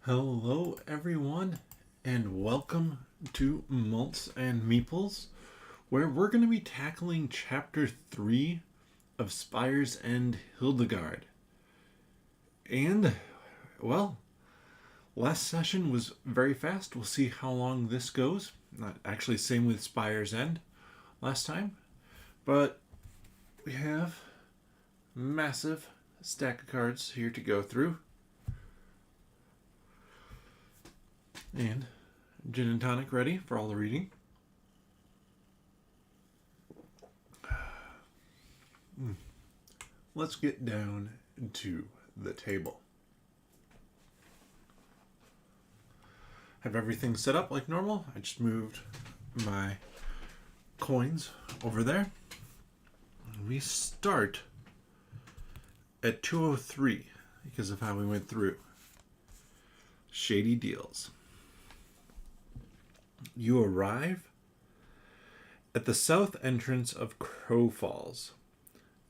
Hello, everyone, and welcome to Malts and Meeples, where we're going to be tackling Chapter 3 of Spire's End Hildegard. And, well, last session was very fast. We'll see how long this goes. Not actually, same with Spire's End last time, but we have a massive stack of cards here to go through. And gin and tonic ready for all the reading. Let's get down to the table. Have everything set up like normal. I just moved my coins over there. We start at 203 because of how we went through. Shady deals. You arrive at the south entrance of Crow Falls.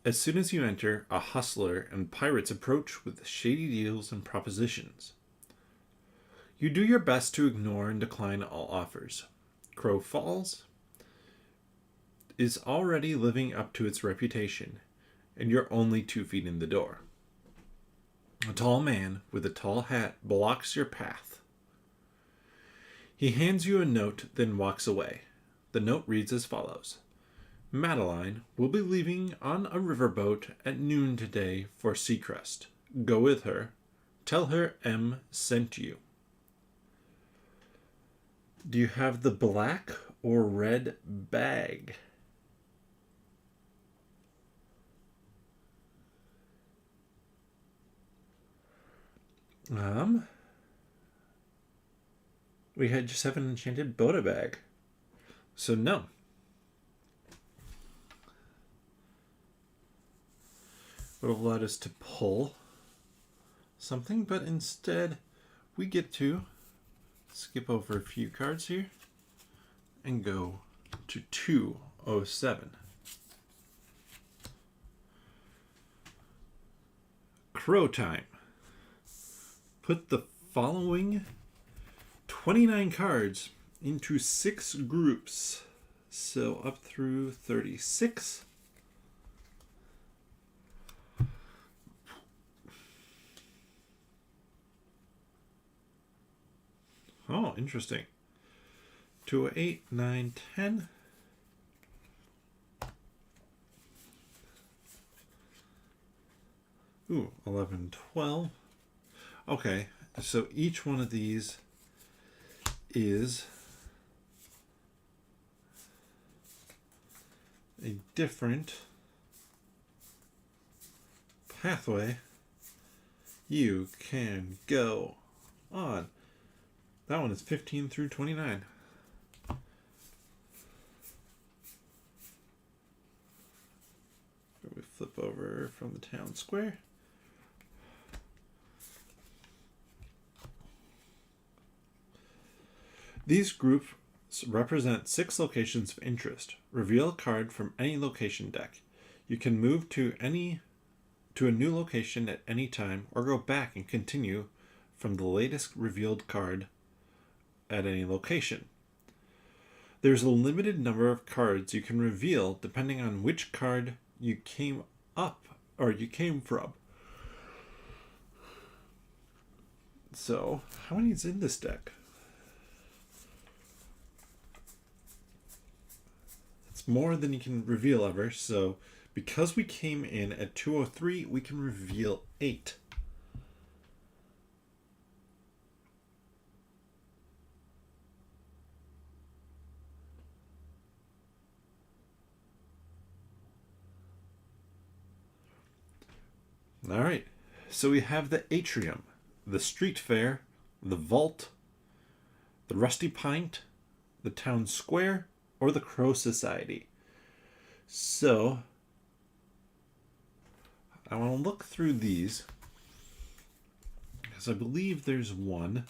As soon as you enter, a hustler and pirates approach with shady deals and propositions. You do your best to ignore and decline all offers. Crow Falls is already living up to its reputation, and you're only 2 feet in the door. A tall man with a tall hat blocks your path. He hands you a note, then walks away. The note reads as follows. Madeline will be leaving on a riverboat at noon today for Seacrest. Go with her. Tell her M sent you. Do you have the black or red bag? We just have an enchanted Boda bag. So no. Would have allowed us to pull something, but instead we get to skip over a few cards here and go to 207. Crow time. Put the following 29 cards into 6 groups. So up through 36. Oh, interesting. 208, 9, 10. Ooh, 11, 12. Okay, so each one of these is a different pathway you can go on. That one is 15 through 29. We flip over from the town square. These groups represent 6 locations of interest. Reveal a card from any location deck. You can move to a new location at any time, or go back and continue from the latest revealed card at any location. There's a limited number of cards you can reveal depending on which card you came from. So, how many is in this deck? It's more than you can reveal ever, so because we came in at 203, we can reveal 8. Alright, so we have the Atrium, the Street Fair, the Vault, the Rusty Pint, the Town Square, or the Crow Society. So, I want to look through these, because I believe there's one.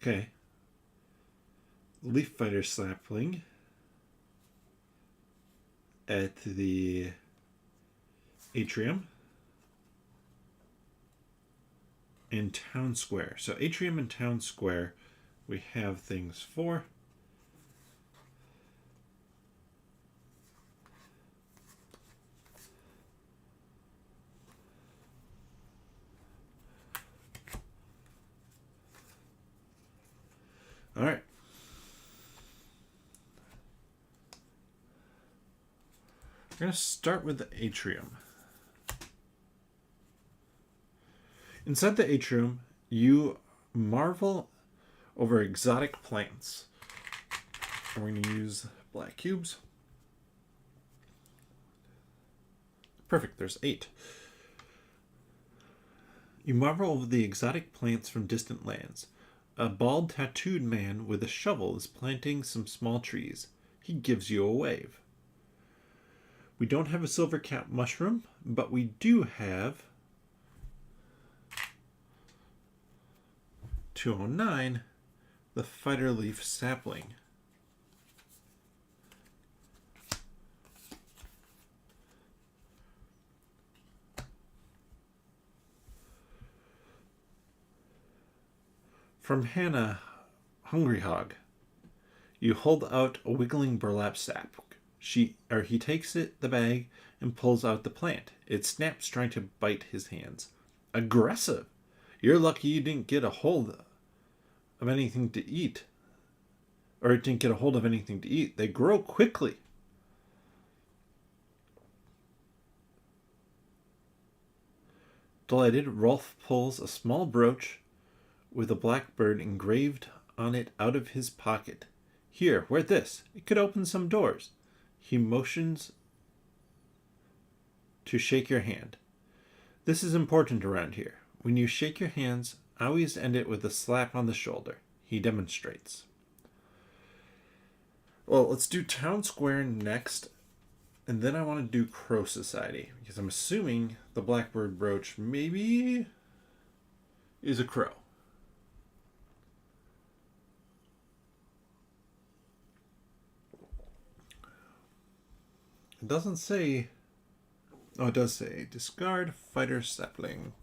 Okay. Leaf Fighter Sapling. at the atrium and town square. So atrium and town square, we have things for. All right. We're going to start with the atrium. Inside the atrium, you marvel over exotic plants. And we're going to use black cubes. Perfect, there's 8. You marvel over the exotic plants from distant lands. A bald, tattooed man with a shovel is planting some small trees. He gives you a wave. We don't have a silver cap mushroom, but we do have 209, the fighter leaf sapling. From Hannah, Hungry Hog, you hold out a wiggling burlap sack. He takes the bag and pulls out the plant. It snaps, trying to bite his hands. Aggressive! You're lucky you didn't get a hold of anything to eat. Or it didn't get a hold of anything to eat. They grow quickly. Delighted, Rolf pulls a small brooch with a blackbird engraved on it out of his pocket. Here, wear this. It could open some doors. He motions to shake your hand. This is important around here. When you shake your hands, always end it with a slap on the shoulder. He demonstrates. Well, let's do Town Square next, and then I want to do Crow Society, because I'm assuming the blackbird brooch maybe is a crow. It doesn't say... Oh, it does say discard fighter sapling.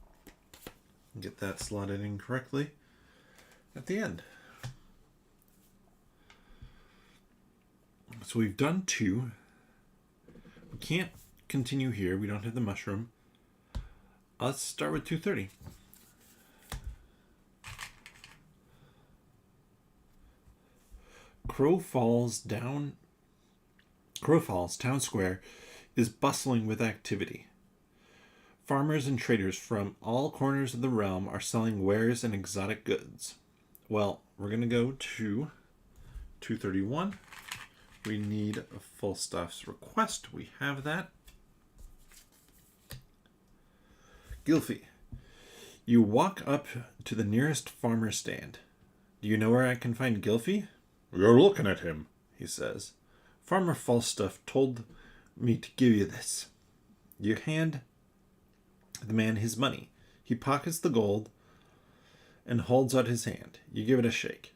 Get that slotted in correctly at the end. So we've done 2. We can't continue here. We don't have the mushroom. Let's start with 230. Crow Falls Town Square is bustling with activity. Farmers and traders from all corners of the realm are selling wares and exotic goods. Well, we're going to go to 231. We need a full stuff's request. We have that. Gilfy. You walk up to the nearest farmer stand. Do you know where I can find Gilfy? You're looking at him, he says. Farmer Falstaff told me to give you this. You hand the man his money. He pockets the gold and holds out his hand. You give it a shake.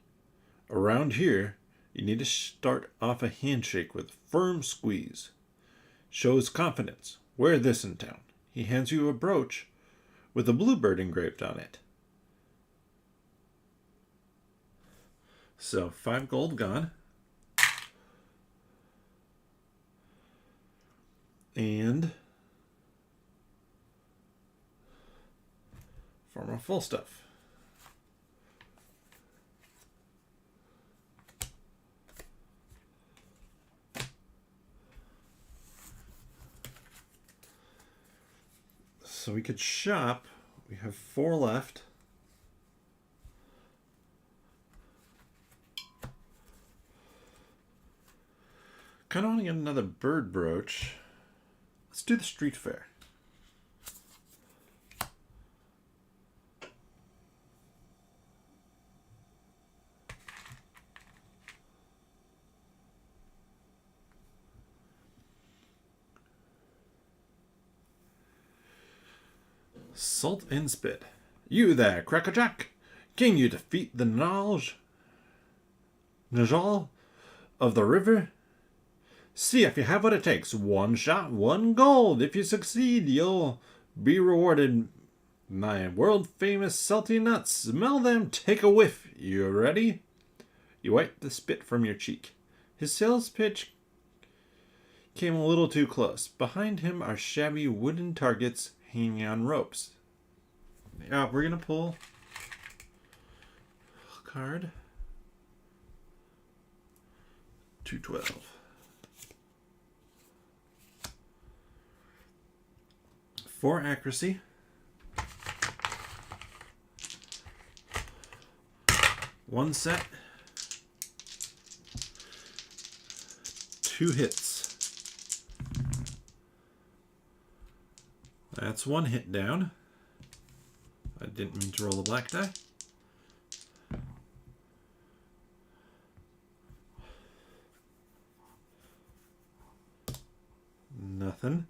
Around here, you need to start off a handshake with a firm squeeze. Shows confidence. Wear this in town. He hands you a brooch with a bluebird engraved on it. So 5 gold gone. And Farmer Falstaff. So we could shop. We have 4 left. Kind of want to get another bird brooch. Let's do the street fair. Salt and Spit. You there, Crackerjack! Can you defeat the Najal of the river? See if you have what it takes. One shot, one gold. If you succeed, you'll be rewarded my world-famous salty nuts. Smell them, take a whiff. You ready? You wipe the spit from your cheek. His sales pitch came a little too close. Behind him are shabby wooden targets hanging on ropes. Yeah, we're going to pull a card. 212. 4 accuracy. 1 set. 2 hits. That's 1 hit down. I didn't mean to roll the black die. Nothing.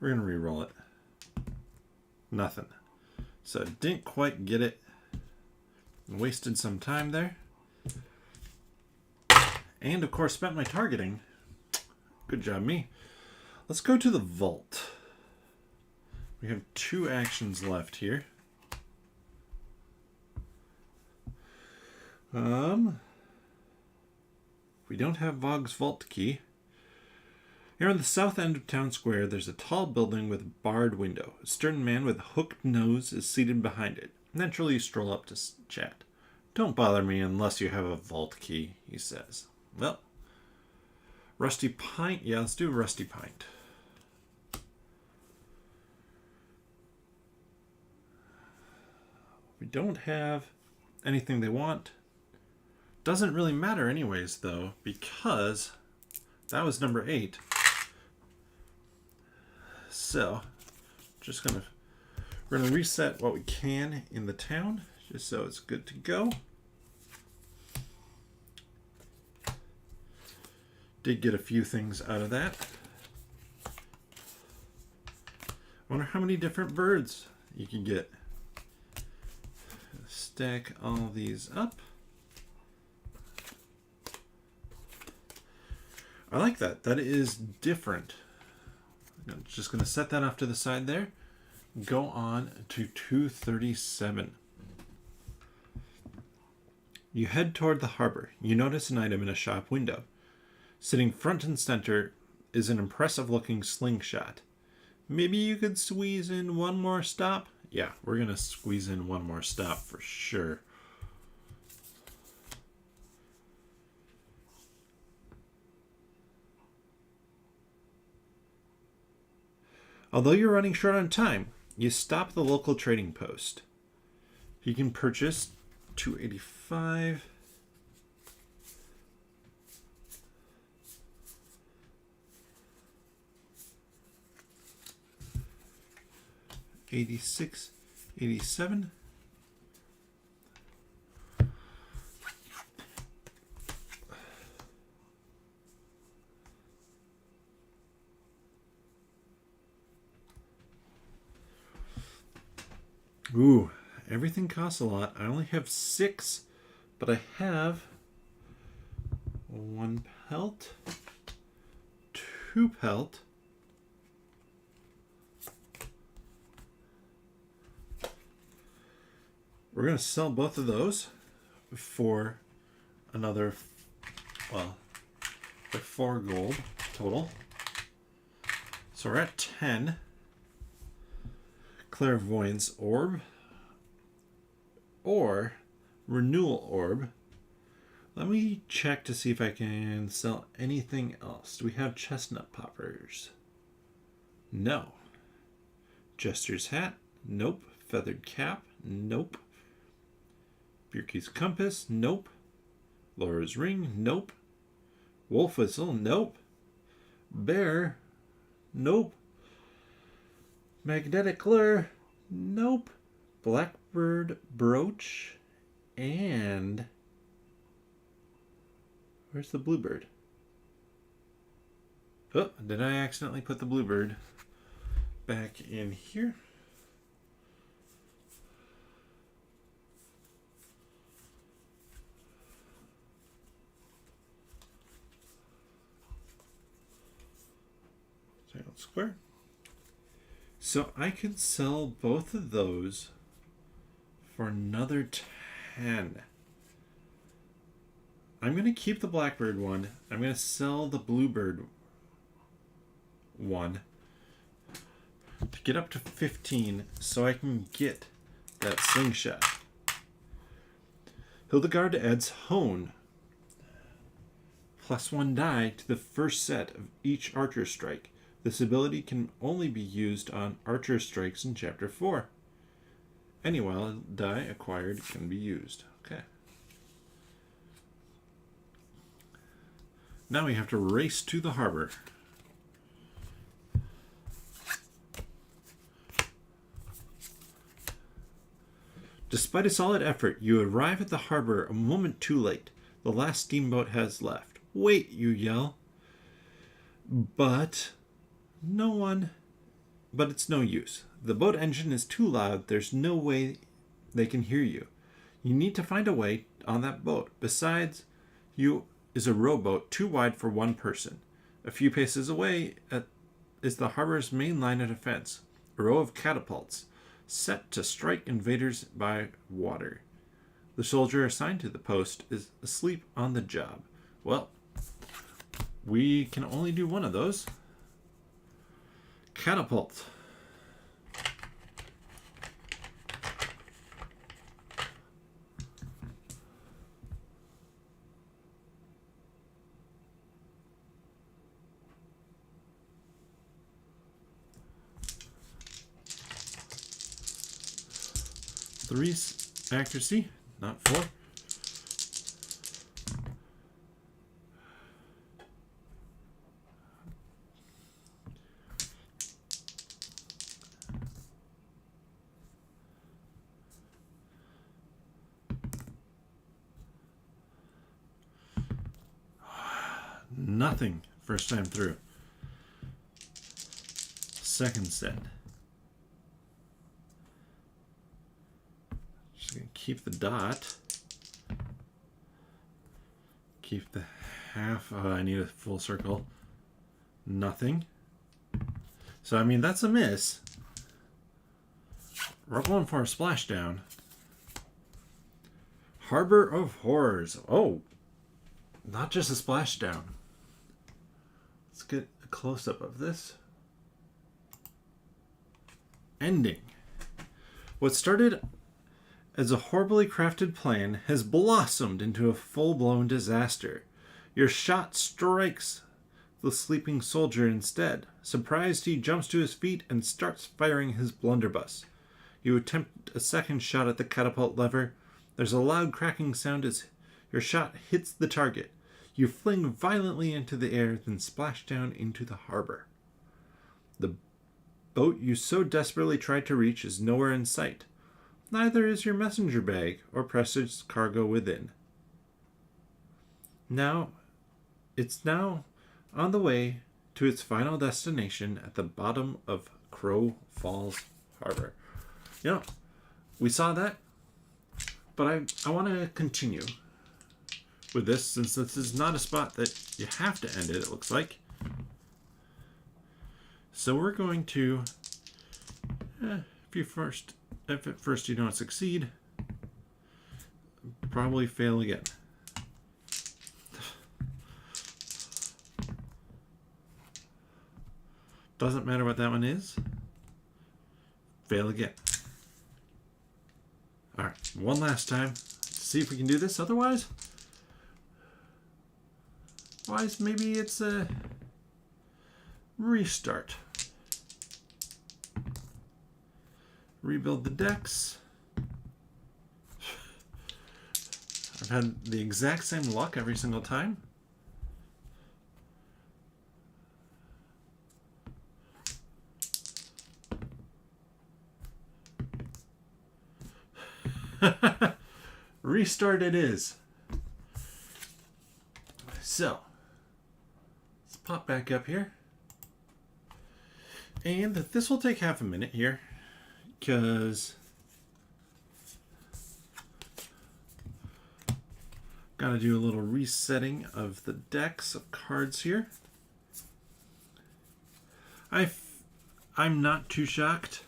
We're going to re-roll it. Nothing. So didn't quite get it. Wasted some time there. And of course spent my targeting. Good job me. Let's go to the vault. We have 2 actions left here. We don't have Vogg's vault key. Here on the south end of town square, there's a tall building with a barred window. A stern man with a hooked nose is seated behind it. Naturally, you stroll up to chat. Don't bother me unless you have a vault key, he says. Well, Rusty Pint? Yeah, let's do Rusty Pint. We don't have anything they want. Doesn't really matter anyways, though, because that was number 8. So, we're gonna reset what we can in the town, just so it's good to go. Did get a few things out of that. Wonder how many different birds you can get. Stack all these up. I like that. That is different. I'm just going to set that off to the side there. Go on to 237. You head toward the harbor. You notice an item in a shop window. Sitting front and center is an impressive-looking slingshot. Maybe you could squeeze in one more stop? Yeah, we're going to squeeze in one more stop for sure. Although you're running short on time, you stop at the local trading post. You can purchase 285. 86, 87. Ooh, everything costs a lot. I only have 6, but I have 1 pelt, 2 pelt, we're going to sell both of those for another, well, for 4 gold total. So we're at 10. Clairvoyance orb or renewal orb. Let me check to see if I can sell anything else. Do we have chestnut poppers? No. Jester's hat? Nope. Feathered cap? Nope. Birki's compass? Nope. Laura's ring? Nope. Wolf whistle? Nope. Bear? Nope. Magnetic lure? Nope. Blackbird brooch? And where's the bluebird? Oh, did I accidentally put the bluebird back in here? Square. So I could sell both of those for another 10. I'm going to keep the blackbird one. I'm going to sell the bluebird one to get up to 15 so I can get that slingshot. Hildegard adds hone. +1 die to the first set of each archer strike. This ability can only be used on archer strikes in Chapter 4. Any wild die acquired can be used. Okay. Now we have to race to the harbor. Despite a solid effort, you arrive at the harbor a moment too late. The last steamboat has left. Wait, you yell. But it's no use. The boat engine is too loud. There's no way they can hear you. You need to find a way on that boat. Besides, you is a rowboat too wide for one person. A few paces away is the harbor's main line of defense, a row of catapults set to strike invaders by water. The soldier assigned to the post is asleep on the job. Well, we can only do one of those. Catapult. Three accuracy, not 4. Nothing first time through. Second set. Just gonna keep the dot. Keep the half. Oh, I need a full circle. Nothing. So, I mean, that's a miss. We're going for a splashdown. Harbor of Horrors. Oh, not just a splashdown. Let's get a close-up of this. Ending. What started as a horribly crafted plan has blossomed into a full-blown disaster. Your shot strikes the sleeping soldier instead. Surprised, he jumps to his feet and starts firing his blunderbuss. You attempt a second shot at the catapult lever. There's a loud cracking sound as your shot hits the target. You fling violently into the air, then splash down into the harbor. The boat you so desperately tried to reach is nowhere in sight. Neither is your messenger bag or precious cargo within. It's now on the way to its final destination at the bottom of Crow Falls Harbor. You know, we saw that, but I want to continue with this, since this is not a spot that you have to end it looks like. So we're going to, if at first you don't succeed, probably fail again. Doesn't matter what that one is. Fail again. Alright, one last time. See if we can do this. Otherwise, maybe it's a restart. Rebuild the decks. I've had the exact same luck every single time. Restart it is. So, let's pop back up here. And this will take half a minute here, because got to do a little resetting of the decks of cards here. I'm not too shocked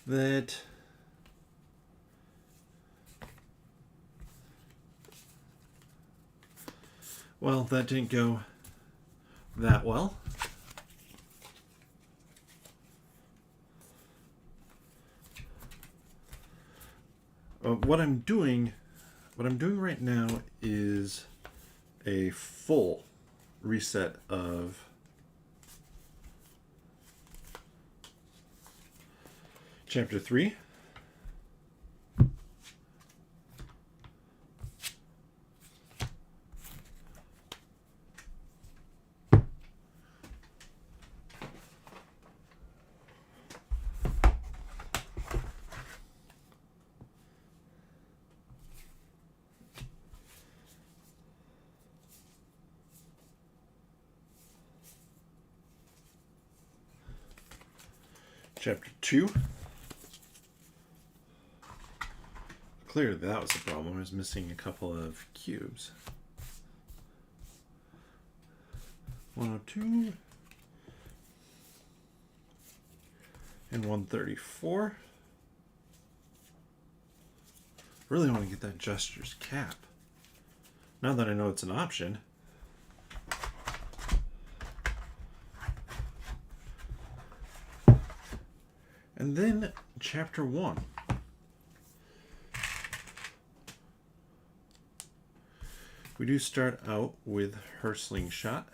that well, that didn't go that well. What I'm doing right now is a full reset of Chapter 3. Chapter 2. Clearly that was the problem. I was missing a couple of cubes. 102 and 134. Really want to get that Jester's Cap. Now that I know it's an option. And then Chapter 1. We do start out with her slingshot.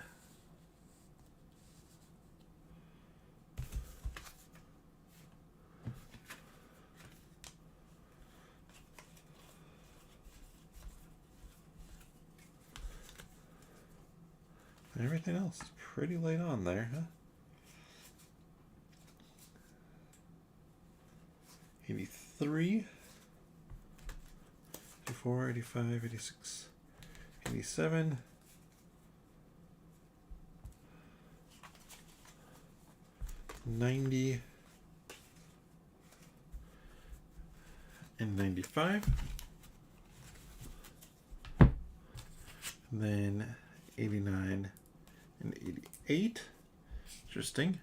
Everything else is pretty late on there, huh? 83, 84, 85, 86, 87, 90, and 95. And then 89 and 88. Interesting.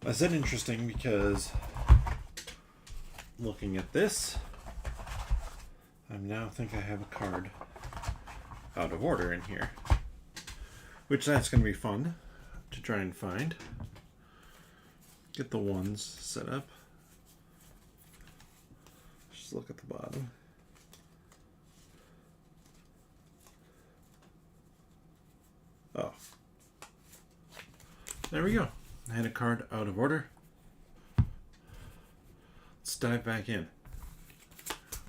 I said interesting because looking at this, I now think I have a card out of order in here, which that's going to be fun to try and find. Get the ones set up. Just look at the bottom. Oh, there we go. I had a card out of order. Let's dive back in.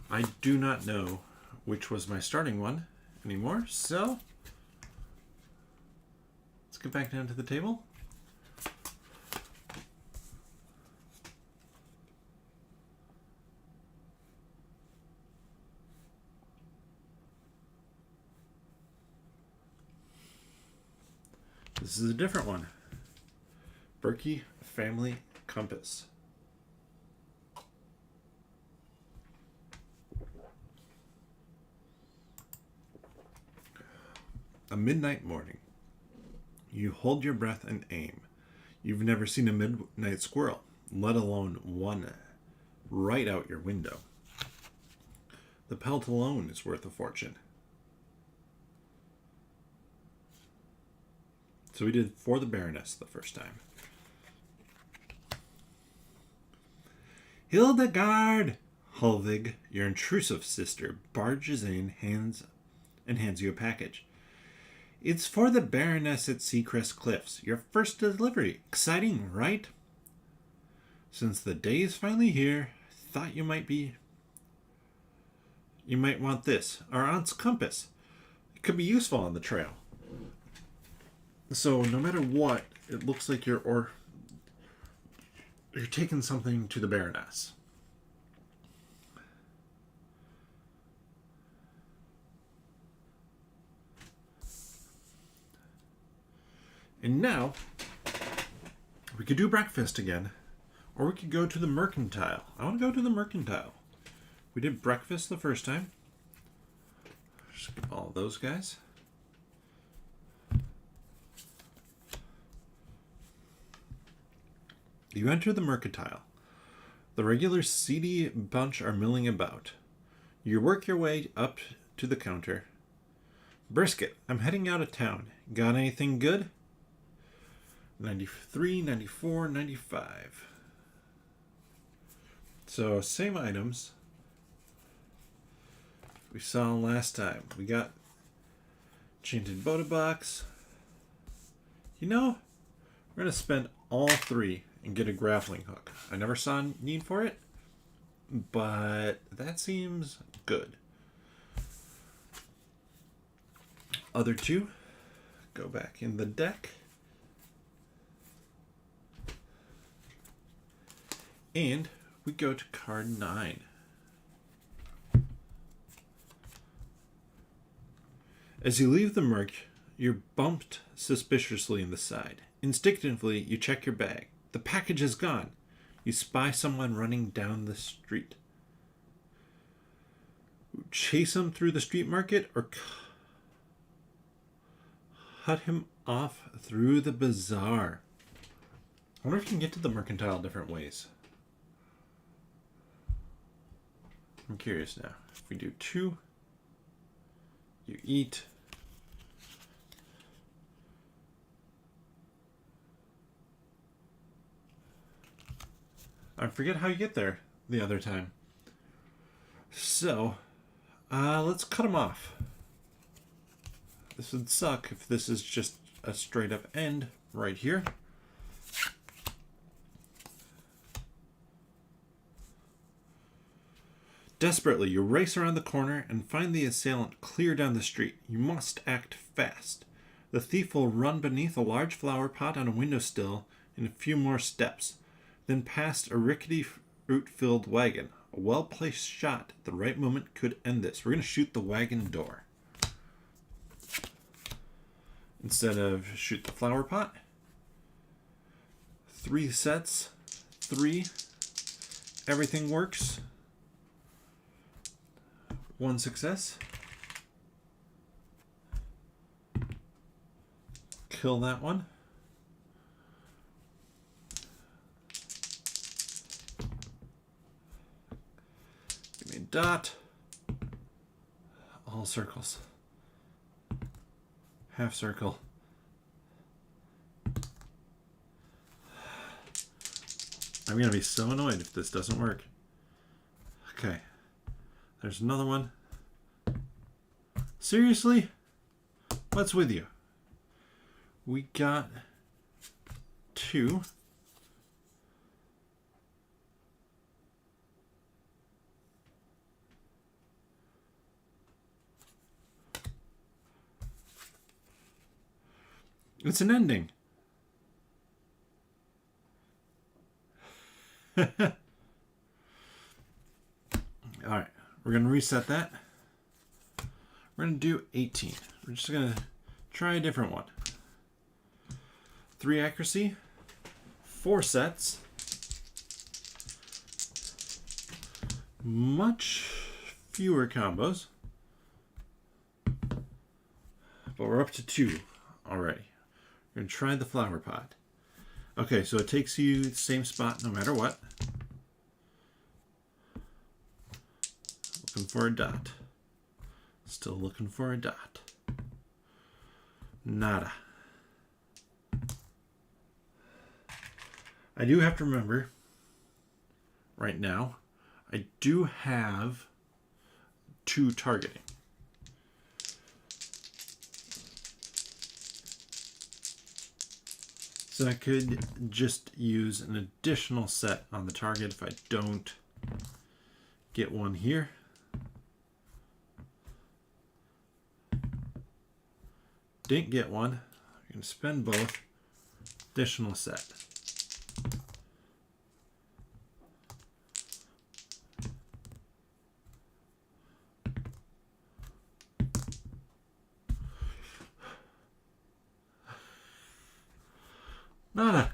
I do not know which was my starting one anymore, so let's get back down to the table. This is a different one. Berkey Family Compass. A midnight morning. You hold your breath and aim. You've never seen a midnight squirrel, let alone one right out your window. The pelt alone is worth a fortune. So we did For the Baroness the first time. Hildegard! Hildegard, your intrusive sister, barges in, hands you a package. It's for the Baroness at Seacrest Cliffs. Your first delivery. Exciting, right? Since the day is finally here, thought you might want this. Our aunt's compass. It could be useful on the trail. So no matter what, it looks like you're taking something to the Baroness. And now, we could do breakfast again, or we could go to the mercantile. I want to go to the mercantile. We did breakfast the first time. Just give all those guys. You enter the mercantile. The regular seedy bunch are milling about. You work your way up to the counter. Brisket, I'm heading out of town. Got anything good? 93, 94, 95. So, same items we saw last time. We got Enchanted Boda Box. You know, we're going to spend all 3 and get a grappling hook. I never saw a need for it, but that seems good. Other 2, go back in the deck. And we go to card 9. As you leave the merc, you're bumped suspiciously in the side. Instinctively, you check your bag. The package is gone. You spy someone running down the street. Chase him through the street market or cut him off through the bazaar. I wonder if you can get to the mercantile different ways. I'm curious now. If we do 2, you eat. I forget how you get there the other time. So, let's cut them off. This would suck if this is just a straight up end right here. Desperately, you race around the corner and find the assailant clear down the street. You must act fast. The thief will run beneath a large flower pot on a windowsill in a few more steps, then past a rickety fruit-filled wagon. A well-placed shot at the right moment could end this. We're going to shoot the wagon door instead of shoot the flower pot. 3 sets. 3. Everything works. 1 success. Kill that one. Give me a dot. All circles. Half circle. I'm going to be so annoyed if this doesn't work. Okay. There's another one. Seriously? What's with you? We got 2. It's an ending. All right. We're going to reset that. We're going to do 18. We're just going to try a different one. 3 accuracy. 4 sets. Much fewer combos. But we're up to 2 already. We're going to try the flower pot. Okay, so it takes you the same spot no matter what. Looking for a dot. Still looking for a dot. Nada. I do have to remember, right now, I do have 2 targeting. So I could just use an additional set on the target if I don't get one here. Didn't get one. You're going to spend both. Additional set. Nada.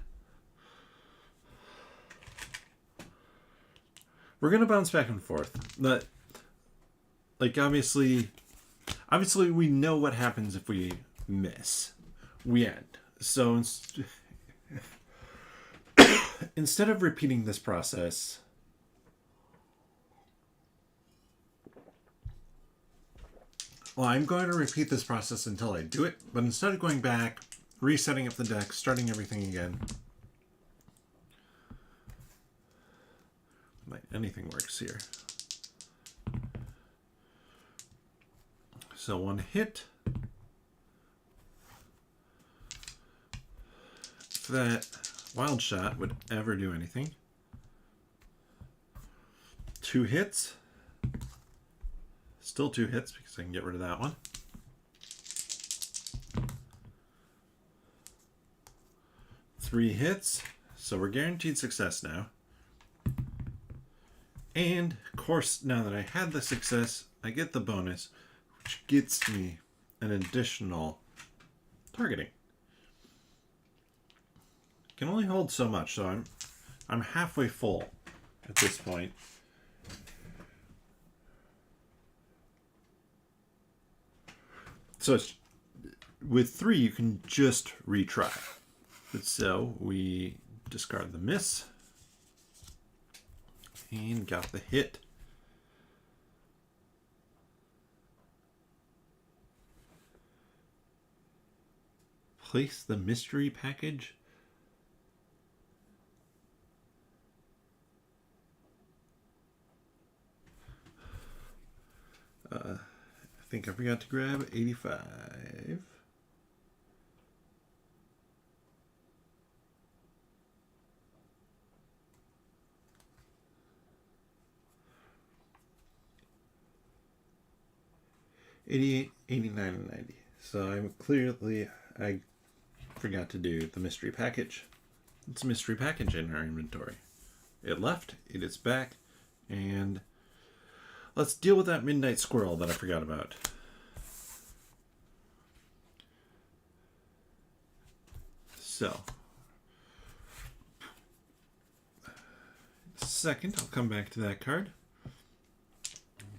We're going to bounce back and forth. But, like, obviously we know what happens if we miss. We end. So instead of repeating this process, well, I'm going to repeat this process until I do it, but instead of going back, resetting up the deck, starting everything again, like anything works here. So one hit. If that wild shot would ever do anything. 2 hits. Still 2 hits because I can get rid of that one. Three hits. So we're guaranteed success now. And, of course, now that I had the success, I get the bonus, which gets me an additional targeting. Can only hold so much, so I'm halfway full at this point. So with 3, you can just retry. So we discard the miss and got the hit. Place the mystery package. I think I forgot to grab 85. $88, $89, and $90. So I forgot to do the mystery package. It's a mystery package in our inventory. It left, it is back, and let's deal with that midnight squirrel that I forgot about. So, second, I'll come back to that card.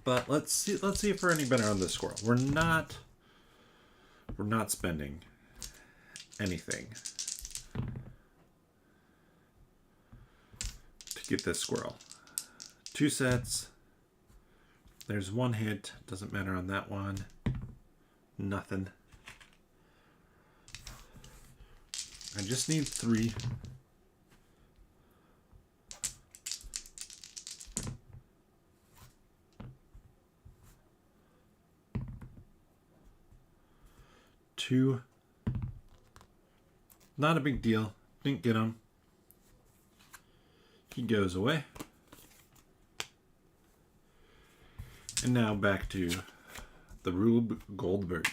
But let's see if we're any better on this squirrel. We're not spending anything to get this squirrel. 2 sets. There's 1 hit. Doesn't matter on that one. Nothing. I just need 3. Two. Not a big deal. Didn't get him. He goes away. And now back to the Rube Goldberg.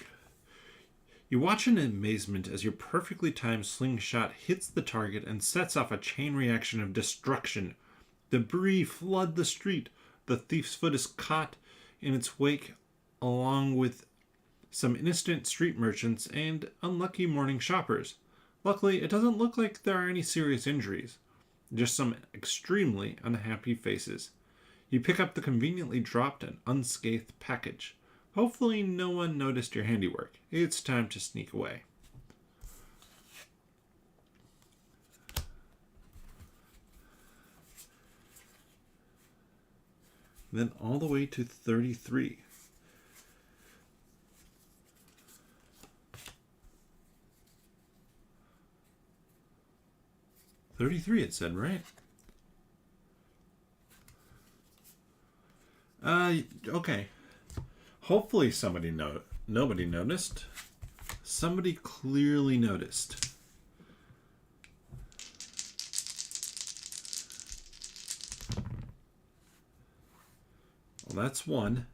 You watch in amazement as your perfectly timed slingshot hits the target and sets off a chain reaction of destruction. Debris flood the street. The thief's foot is caught in its wake, along with some innocent street merchants and unlucky morning shoppers. Luckily, it doesn't look like there are any serious injuries. Just some extremely unhappy faces. You pick up the conveniently dropped and unscathed package. Hopefully no one noticed your handiwork. It's time to sneak away. Then all the way to 33. 33 it said, right? Okay. Hopefully nobody noticed. Somebody clearly noticed. Well, that's 1.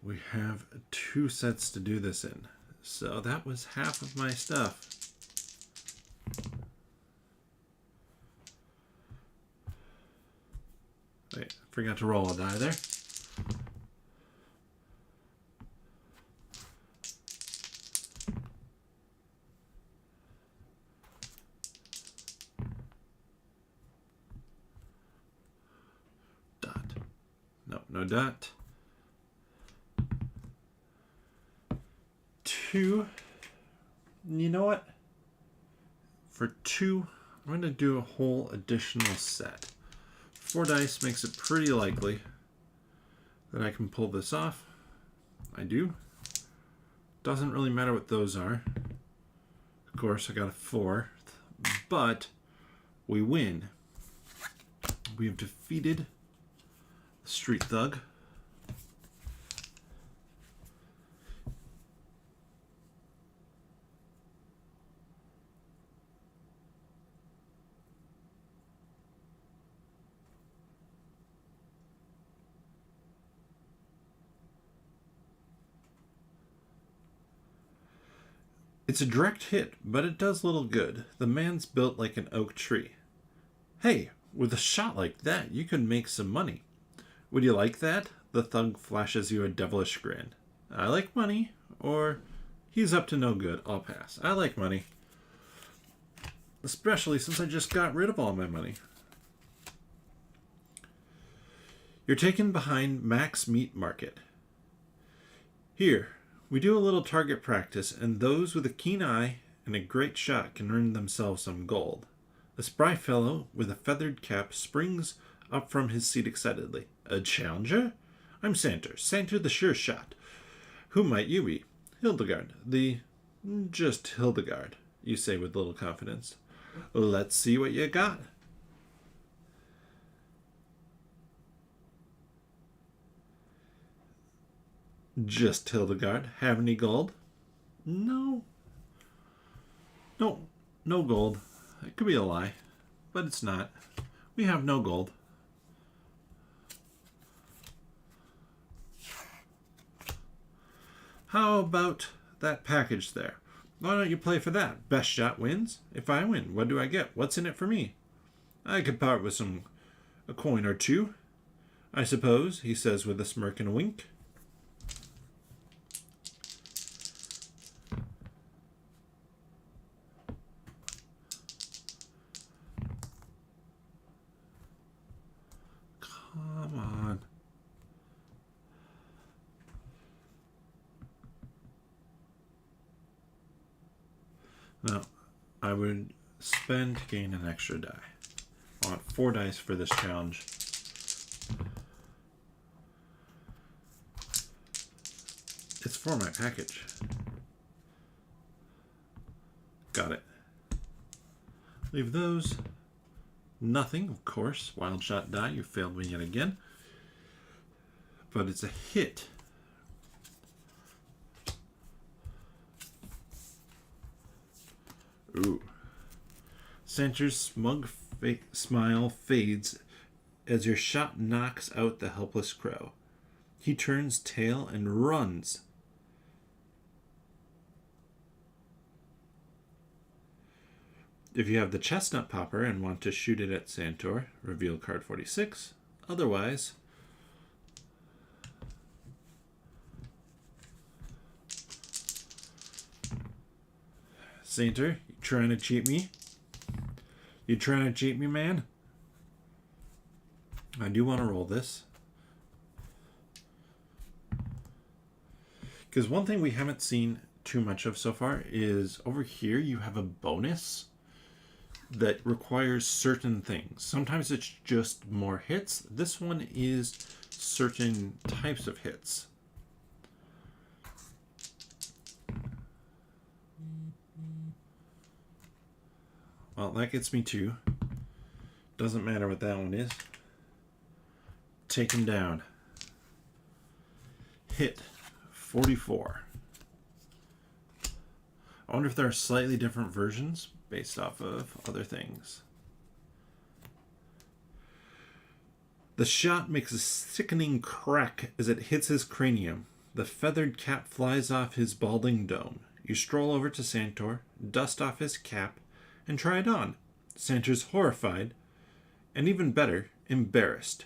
We have 2 sets to do this in. So that was half of my stuff. Wait, forgot to roll a die there. Dot. No, no dot. 2. You know what? For 2, I'm going to do a whole additional set. 4 dice makes it pretty likely that I can pull this off. I do. Doesn't really matter what those are. Of course, I got a 4, but we win. We have defeated the street thug. It's a direct hit, but it does little good. The man's built like an oak tree. Hey, with a shot like that, you could make some money. Would you like that? The thug flashes you a devilish grin. I like money, or he's up to no good. I'll pass. I like money. Especially since I just got rid of all my money. You're taken behind Mac's Meat Market. Here, we do a little target practice, and those with a keen eye and a great shot can earn themselves some gold. A spry fellow with a feathered cap springs up from his seat excitedly. A challenger? I'm Santer. Santer the sure shot. Who might you be? Hildegard. Just Hildegard, you say with little confidence. Let's see what you got. Just Hildegard. Have any gold? No. No gold. It could be a lie, but it's not. We have no gold. How about that package there? Why don't you play for that? Best shot wins. If I win, what do I get? What's in it for me? I could part with a coin or 2, I suppose, he says with a smirk and a wink. Come on. Now, I would spend to gain an extra die. I want 4 dice for this challenge. It's for my package. Got it. Leave those. Nothing, of course. Wild shot die. You failed me yet again. But it's a hit. Ooh. Santer's smug smile fades as your shot knocks out the helpless crow. He turns tail and runs. If you have the chestnut popper and want to shoot it at Santor, reveal card 46. Otherwise, Santor, you trying to cheat me? You trying to cheat me, man? I do want to roll this. Because one thing we haven't seen too much of so far is over here you have a bonus that requires certain things. Sometimes it's just more hits. This one is certain types of hits. Well, that gets me 2. Doesn't matter what that one is. Take him down. Hit 44. I wonder if there are slightly different versions based off of other things. The shot makes a sickening crack as it hits his cranium. The feathered cap flies off his balding dome. You stroll over to Santor, dust off his cap, and try it on. Santor's horrified, and even better, embarrassed.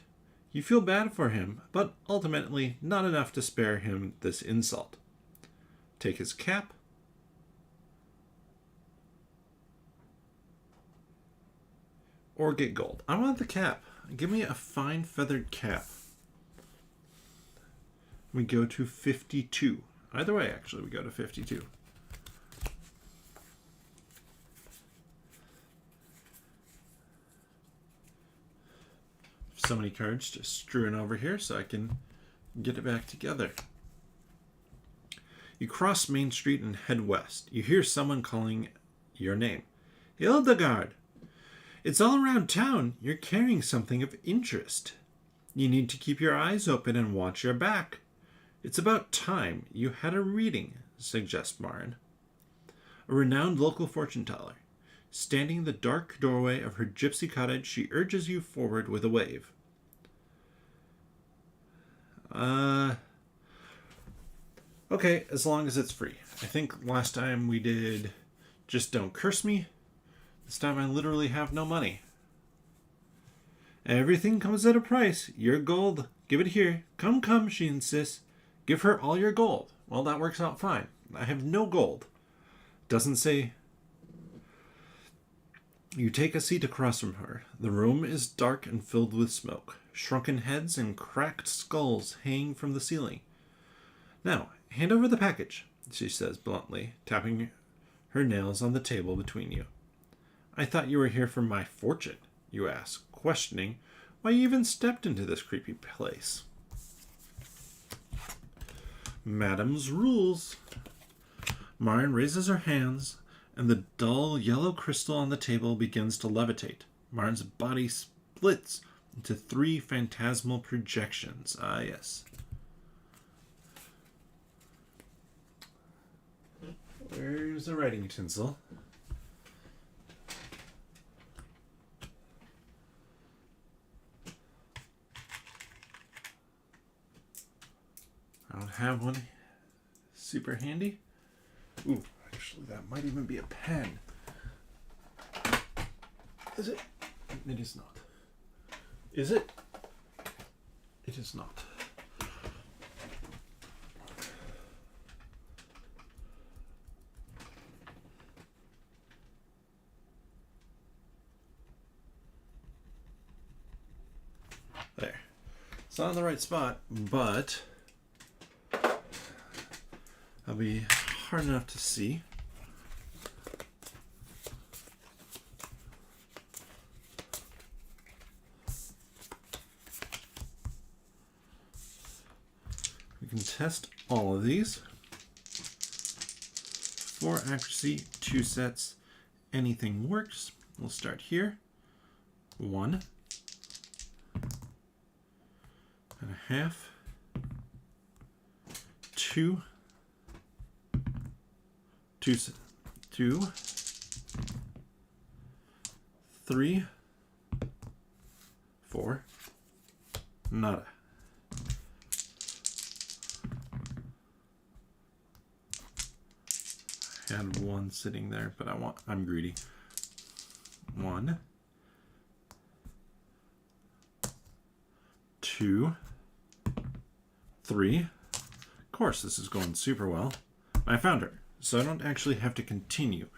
You feel bad for him, but ultimately not enough to spare him this insult. Take his cap. Or get gold. I want the cap. Give me a fine feathered cap. We go to 52. Either way, actually, we go to 52. So many cards just strewn over here so I can get it back together. You cross Main Street and head west. You hear someone calling your name. Hildegard! It's all around town. You're carrying something of interest. You need to keep your eyes open and watch your back. It's about time you had a reading, suggests Marin. A renowned local fortune teller. Standing in the dark doorway of her gypsy cottage, she urges you forward with a wave. Okay, as long as it's free. I think last time we did Just Don't Curse Me. This time I literally have no money. Everything comes at a price. Your gold. Give it here. Come, come, she insists. Give her all your gold. Well, that works out fine. I have no gold. Doesn't say. You take a seat across from her. The room is dark and filled with smoke. Shrunken heads and cracked skulls hang from the ceiling. Now, hand over the package, she says bluntly, tapping her nails on the table between you. I thought you were here for my fortune, you ask, questioning why you even stepped into this creepy place. Madam's rules. Marin raises her hands, and the dull yellow crystal on the table begins to levitate. Marin's body splits into 3 phantasmal projections. Ah, yes. Where's the writing utensil? I don't have one super handy. Ooh, actually, that might even be a pen. Is it? It is not. Is it? It is not. There. It's not in the right spot, but that'll be hard enough to see. We can test all of these. 4 accuracy, 2 sets. Anything works. We'll start here. 1 and a half. 2. 2, 3, 4, nada. I had 1 sitting there, but I'm greedy. 1, 2, 3. Of course, this is going super well. I found her. So I don't actually have to continue,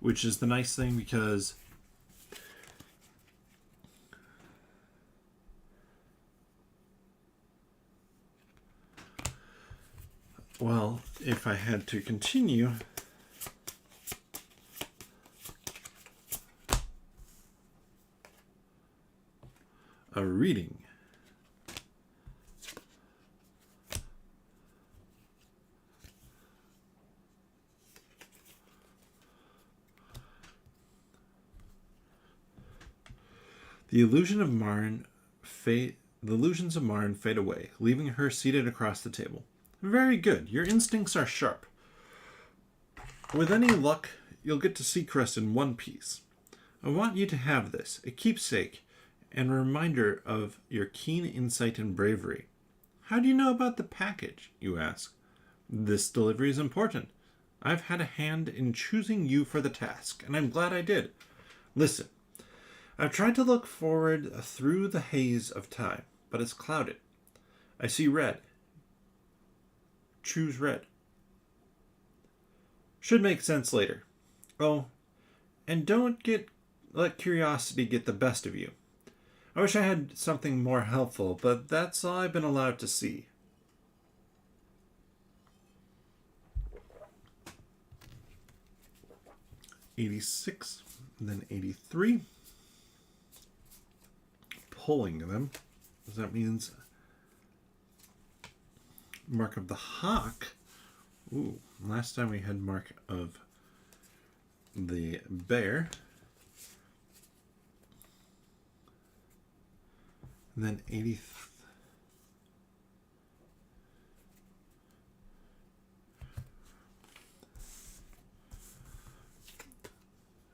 which is the nice thing because well, if I had to continue, a reading. The illusions of Marin fade away, leaving her seated across the table. Very good. Your instincts are sharp. With any luck, you'll get to Seacrest in one piece. I want you to have this, a keepsake, and a reminder of your keen insight and bravery. How do you know about the package? You ask. This delivery is important. I've had a hand in choosing you for the task, and I'm glad I did. Listen, I've tried to look forward through the haze of time, but it's clouded. I see red. Choose red. Should make sense later. Oh, and don't let curiosity get the best of you. I wish I had something more helpful, but that's all I've been allowed to see. '86, and then '83. Pulling them. That means Mark of the Hawk. Ooh, last time we had Mark of the Bear. And then 80.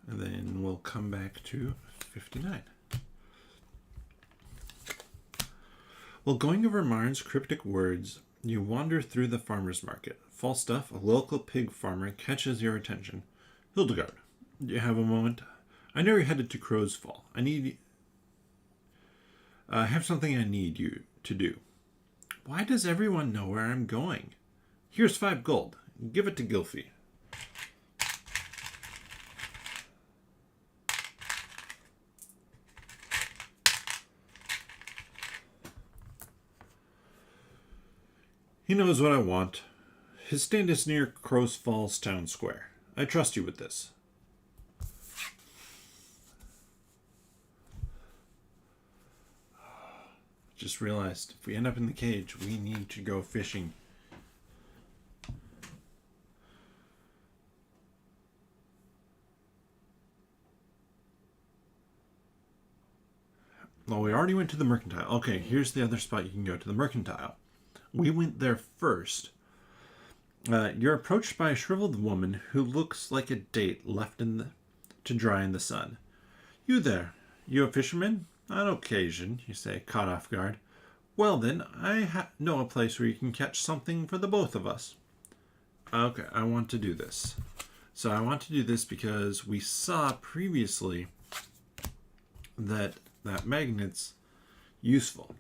And then we'll come back to 59. While going over Marn's cryptic words, you wander through the farmer's market. Falstaff, a local pig farmer, catches your attention. Hildegard, do you have a moment? I know you're headed to Crow's Fall. I have something I need you to do. Why does everyone know where I'm going? Here's 5 gold. Give it to Gylfie. He knows what I want. His stand is near Crow's Falls Town Square. I trust you with this. Just realized, if we end up in the cage, we need to go fishing. Well, we already went to the Mercantile. Okay, here's the other spot you can go to, the Mercantile. We went there first. You're approached by a shriveled woman who looks like a date left to dry in the sun. You there? You a fisherman? On occasion, you say, caught off guard. Well then, I know a place where you can catch something for the both of us. Okay, I want to do this. So I want to do this because we saw previously that magnet's useful.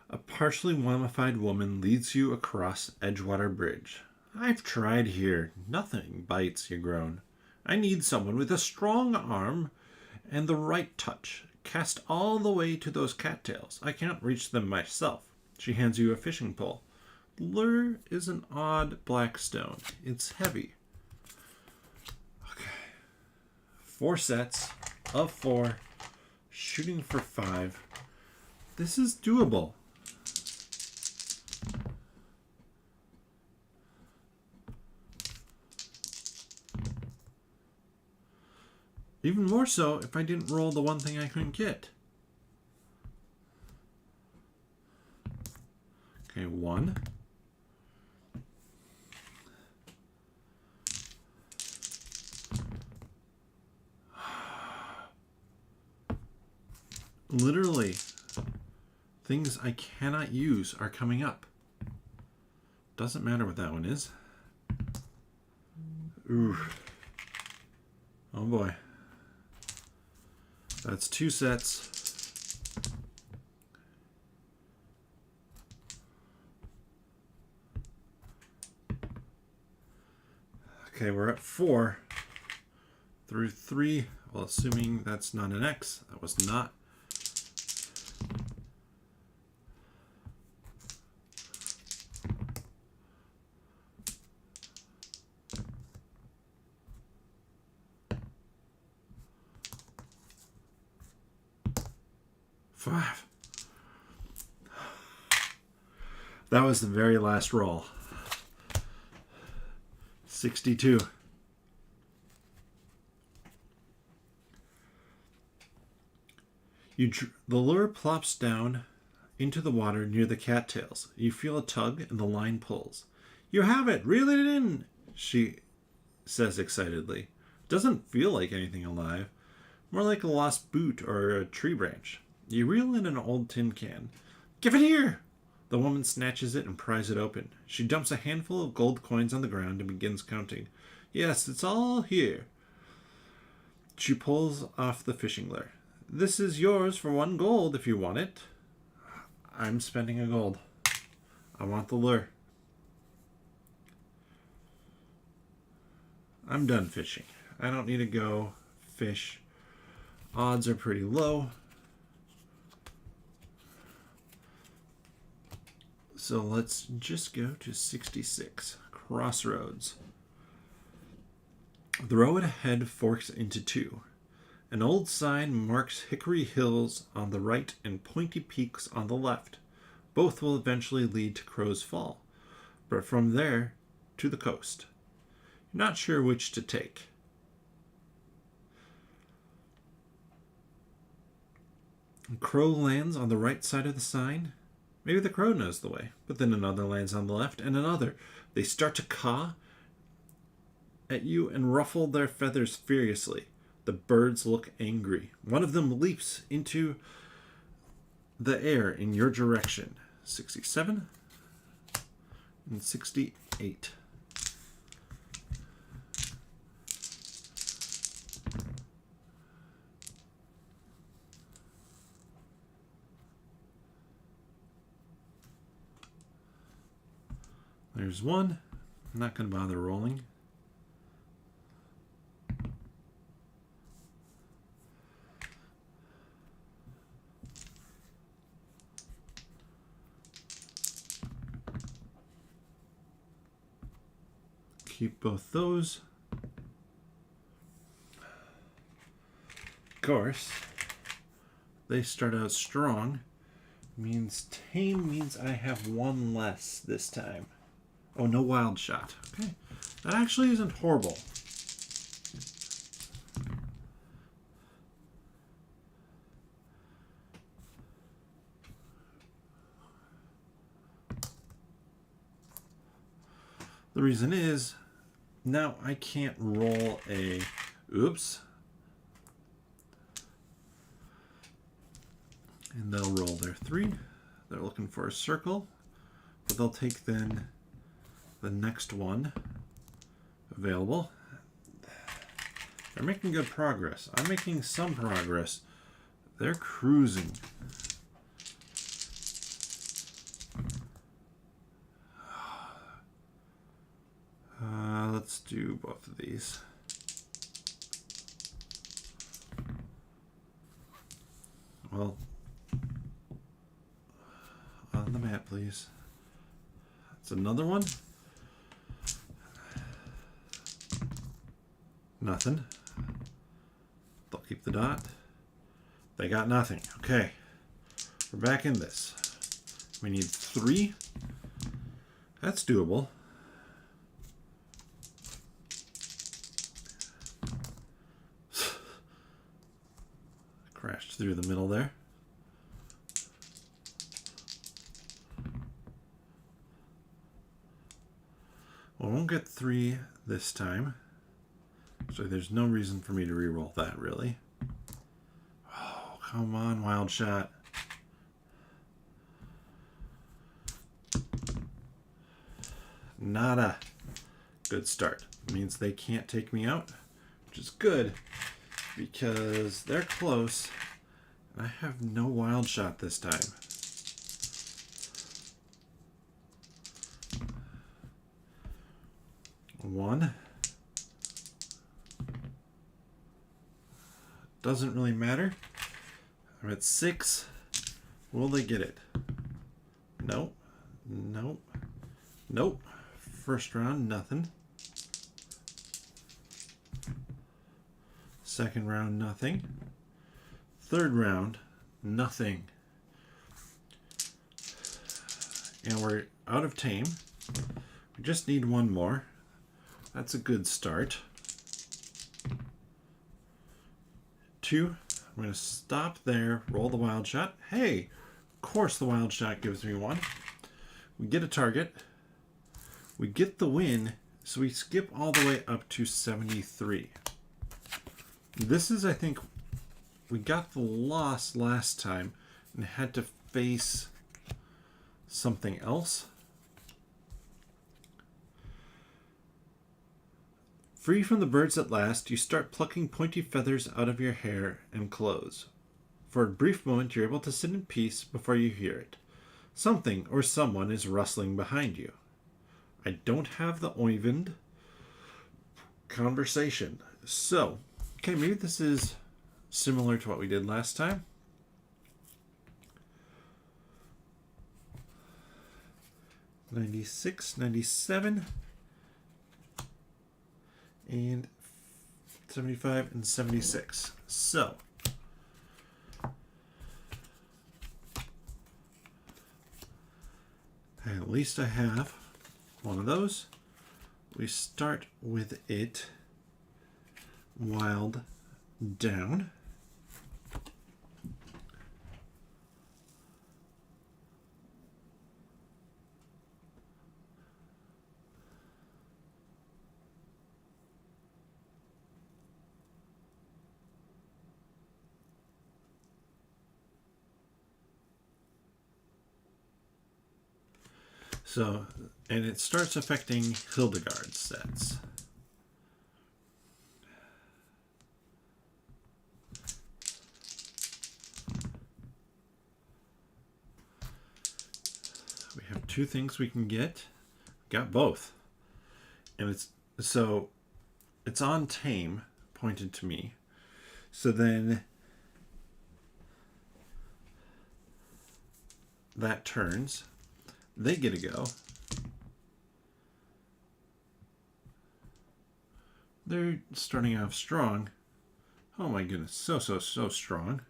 A partially mummified woman leads you across Edgewater Bridge. I've tried here. Nothing bites, you groan. I need someone with a strong arm and the right touch. Cast all the way to those cattails. I can't reach them myself. She hands you a fishing pole. The lure is an odd black stone. It's heavy. Okay. 4 sets of 4. Shooting for 5. This is doable. Even more so if I didn't roll the one thing I couldn't get. Okay, 1. Literally, things I cannot use are coming up. Doesn't matter what that one is. Ooh. Oh boy. That's 2 sets. Okay, we're at 4 through 3. Well, assuming that's not an X. That was not. That was the very last roll. 62. The lure plops down into the water near the cattails. You feel a tug and the line pulls. You have it! Reel it in! She says excitedly. Doesn't feel like anything alive. More like a lost boot or a tree branch. You reel in an old tin can. Give it here! The woman snatches it and pries it open. She dumps a handful of gold coins on the ground and begins counting. Yes, it's all here. She pulls off the fishing lure. This is yours for 1 gold if you want it. I'm spending a gold. I want the lure. I'm done fishing. I don't need to go fish. Odds are pretty low. So let's just go to 66. Crossroads. The road ahead forks into 2. An old sign marks Hickory Hills on the right and Pointy Peaks on the left. Both will eventually lead to Crow's Fall, but from there to the coast. You're not sure which to take. Crow lands on the right side of the sign. Maybe the crow knows the way, but then another lands on the left and another. They start to caw at you and ruffle their feathers furiously. The birds look angry. One of them leaps into the air in your direction. 67 and 68. There's one. I'm not going to bother rolling. Keep both those. Of course, they start out strong. Means tame means I have 1 less this time. Oh, no wild shot. Okay. That actually isn't horrible. The reason is, now I can't roll a... Oops. And they'll roll their 3. They're looking for a circle. But they'll take then the next one available. They're making good progress. I'm making some progress. They're cruising. Let's do both of these. Well, on the mat, please. That's another one. Nothing. They'll keep the dot. They got nothing. Okay. We're back in this. We need 3. That's doable. Crashed through the middle there. Well, I won't get 3 this time. So there's no reason for me to re-roll that, really. Oh, come on, wild shot. Nada. Good start. It means they can't take me out, which is good because they're close. And I have no wild shot this time. One. Doesn't really matter. I'm at 6. Will they get it? Nope. Nope. Nope. First round, nothing. Second round, nothing. Third round, nothing. And we're out of tame. We just need 1 more. That's a good start. 2. I'm going to stop there, roll the wild shot. Hey, of course the wild shot gives me 1. We get a target. We get the win, so we skip all the way up to 73. This is, I think, we got the loss last time and had to face something else. Free from the birds at last, you start plucking pointy feathers out of your hair and clothes. For a brief moment, you're able to sit in peace before you hear it. Something or someone is rustling behind you. I don't have the Oyvind conversation. So, okay, maybe this is similar to what we did last time. '96, '97, and 75 and 76. So, at least I have one of those. We start with it wild down. So, and it starts affecting Hildegard's sets. We have two things we can get. Got both. And it's on tame, pointed to me. So then that turns. They get a go. They're starting off strong. Oh my goodness, so strong.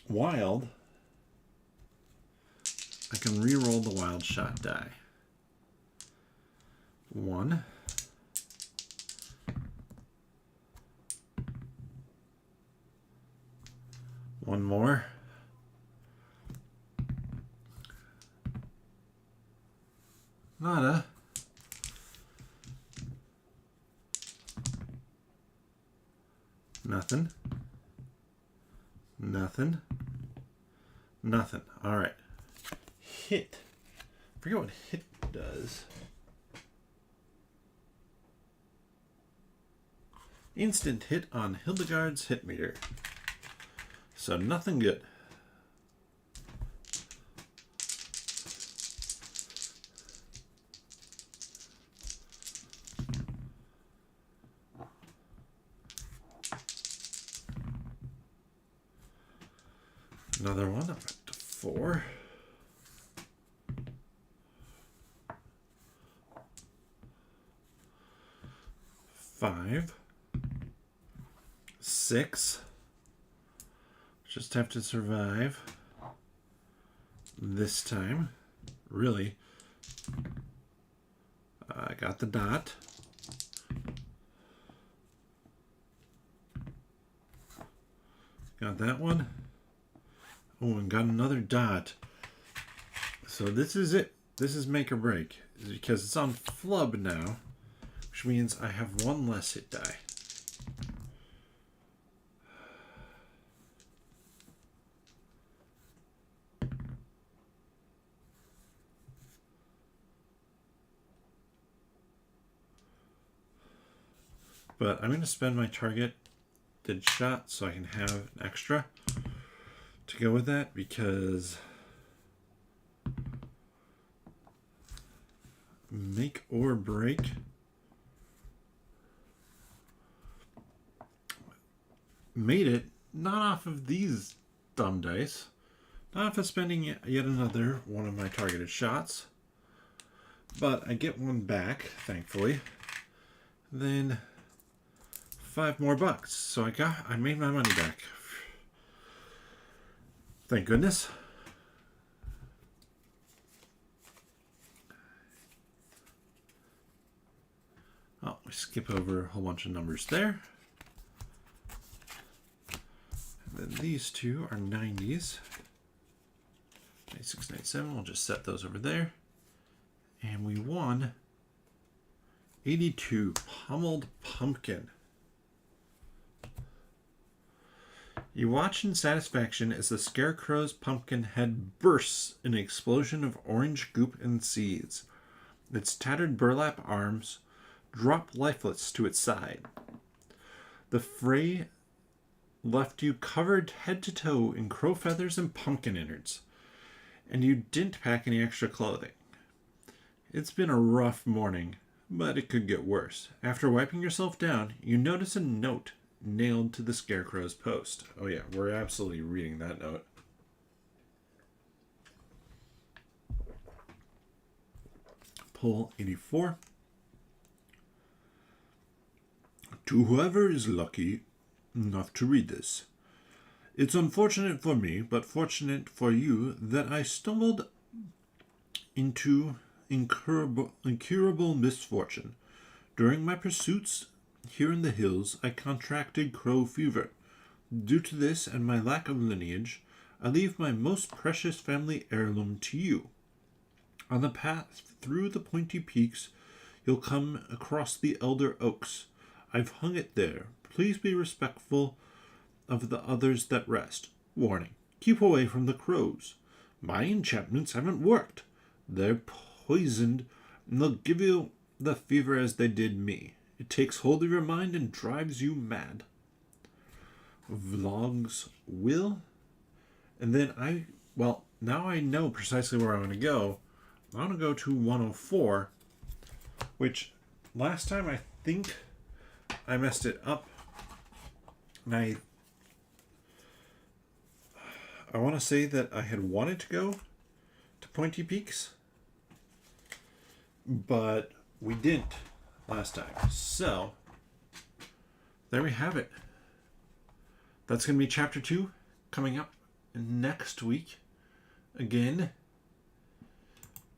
Wild. I can re-roll the wild shot die. 1. One more. Nada. Nothing. Nothing. Nothing. All right. Hit. I forget what hit does. Instant hit on Hildegard's hit meter. So nothing good. Another one, I'm up to 4. 5. 6. Just have to survive this time. Really. I got the dot. Got that one. Oh, and got another dot. So this is it. This is make or break. Because it's on flub now, which means I have one less hit die. But I'm going to spend my targeted shot so I can have an extra to go with that, because make or break. Made it not off of these dumb dice, not off of spending yet another one of my targeted shots, but I get one back, thankfully. Then 5 more bucks. So I made my money back. Thank goodness. Oh, we skip over a whole bunch of numbers there. And then these two are 90s. 96, 97. We'll just set those over there. And we won 82 Pummeled Pumpkin. You watch in satisfaction as the Scarecrow's pumpkin head bursts in an explosion of orange goop and seeds. Its tattered burlap arms drop lifeless to its side. The fray left you covered head to toe in crow feathers and pumpkin innards, and you didn't pack any extra clothing. It's been a rough morning, but it could get worse. After wiping yourself down, you notice a note nailed to the Scarecrow's post. Oh yeah, we're absolutely reading that note. Pull 84. To whoever is lucky enough to read this, it's unfortunate for me, but fortunate for you, that I stumbled into incurable misfortune. During my pursuits here in the hills, I contracted crow fever. Due to this and my lack of lineage, I leave my most precious family heirloom to you. On the path through the pointy peaks, you'll come across the elder oaks. I've hung it there. Please be respectful of the others that rest. Warning: keep away from the crows. My enchantments haven't worked. They're poisoned, and they'll give you the fever as they did me. It takes hold of your mind and drives you mad. Vlogs will. And then now I know precisely where I want to go. I want to go to 104, which last time I think I messed it up. And I want to say that I had wanted to go to Pointy Peaks, but we didn't last time. So there we have it. That's going to be chapter 2 coming up next week. Again,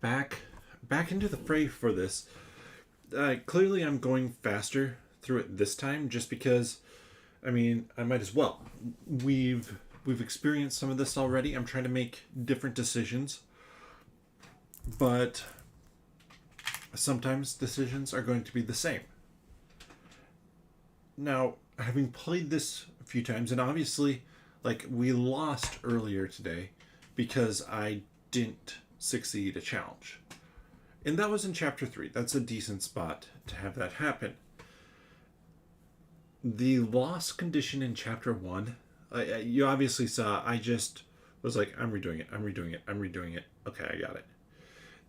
back into the fray for this. Clearly I'm going faster through it this time just because, I mean, I might as well. We've experienced some of this already. I'm trying to make different decisions, but sometimes decisions are going to be the same. Now, having played this a few times, and obviously, like, we lost earlier today because I didn't succeed a challenge. And that was in chapter 3. That's a decent spot to have that happen. The loss condition in chapter 1, you obviously saw, I just was like, I'm redoing it. Okay, I got it.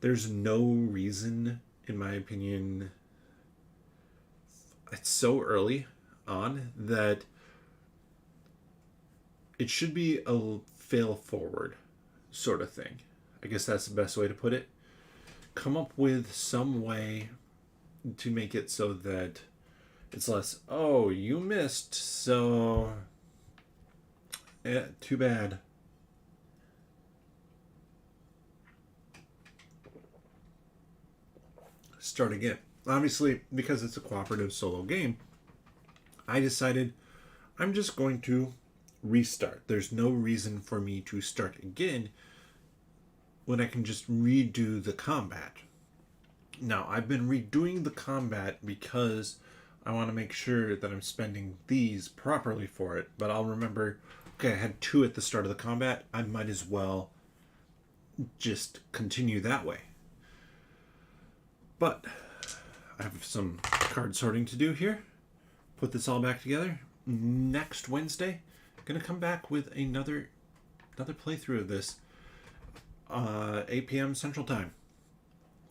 There's no reason, in my opinion, it's so early on that it should be a fail forward sort of thing. I guess that's the best way to put it. Come up with some way to make it so that it's less, oh, you missed, so too bad. Start again. Obviously, because it's a cooperative solo game, I decided I'm just going to restart. There's no reason for me to start again when I can just redo the combat. Now, I've been redoing the combat because I want to make sure that I'm spending these properly for it, but I'll remember, okay, I had 2 at the start of the combat, I might as well just continue that way. But I have some card sorting to do here. Put this all back together. Next Wednesday, I'm going to come back with another playthrough of this. 8 p.m. Central Time.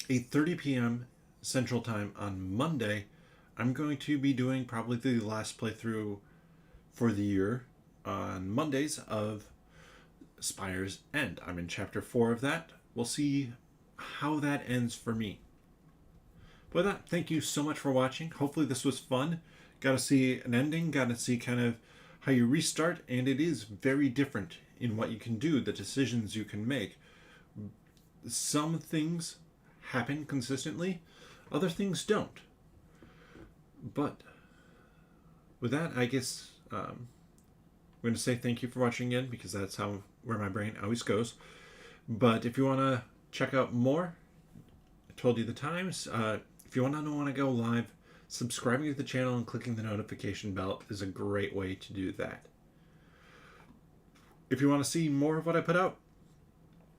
8:30 p.m. Central Time on Monday, I'm going to be doing probably the last playthrough for the year on Mondays of Spire's End. I'm in chapter 4 of that. We'll see how that ends for me. With that, thank you so much for watching. Hopefully this was fun. Got to see an ending, got to see kind of how you restart, and it is very different in what you can do, the decisions you can make. Some things happen consistently, other things don't. But with that, I guess I'm going to say thank you for watching again, because that's where my brain always goes. But if you want to check out more, I told you the times. If you want to know when I go live, subscribing to the channel and clicking the notification bell is a great way to do that. If you want to see more of what I put out,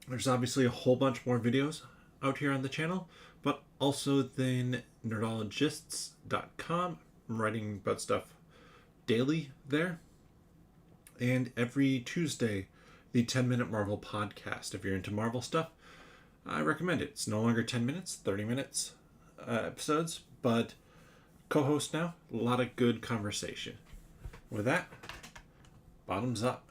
there's obviously a whole bunch more videos out here on the channel, but also then nerdologists.com. I'm writing about stuff daily there. And every Tuesday, the 10-Minute Marvel podcast. If you're into Marvel stuff, I recommend it. It's no longer 10 minutes, 30 minutes episodes, but co-host now. A lot of good conversation. With that, bottoms up.